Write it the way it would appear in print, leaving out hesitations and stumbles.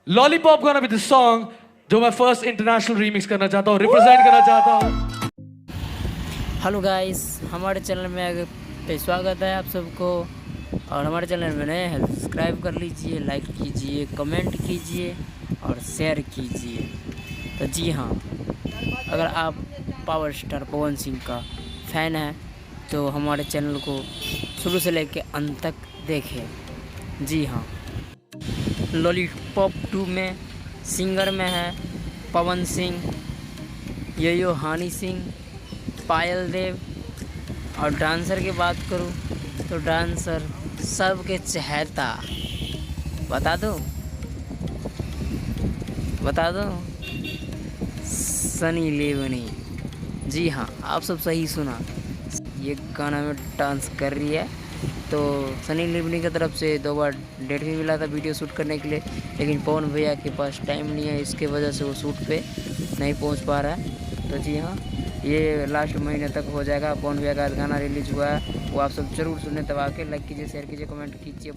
Lollipop गाना with song जो मैं फर्स्ट इंटरनेशनल रीमिक्स करना चाहता हूँ, रिप्रेजेंट करना चाहता हूँ। हेलो गाइस, हमारे चैनल में पे स्वागत है आप सबको। और हमारे चैनल में नए हैं, सब्सक्राइब कर लीजिए, लाइक कीजिए, कमेंट कीजिए और शेयर कीजिए। तो जी हाँ, अगर आप पावर स्टार पवन सिंह का फ़ैन हैं तो हमारे चैनल को शुरू से लेकर अंत तक देखें। जी हाँ, लॉलीपॉप 2 में सिंगर में है पवन सिंह, यो हनी सिंह, पायल देव। और डांसर की बात करूं तो डांसर सबके चहेता बता दो सनी लियोनी। जी हाँ, आप सब सही सुना, ये गाना में डांस कर रही है। तो सनी लियोनी की तरफ से 2 बार डेट भी मिला था वीडियो शूट करने के लिए, लेकिन पवन भैया के पास टाइम नहीं है, इसके वजह से वो शूट पे नहीं पहुंच पा रहा है। तो जी हाँ, ये लास्ट महीने तक हो जाएगा। पवन भैया का गाना रिलीज हुआ है, वो आप सब जरूर सुने। तब आके लाइक कीजिए, शेयर कीजिए, कमेंट कीजिए।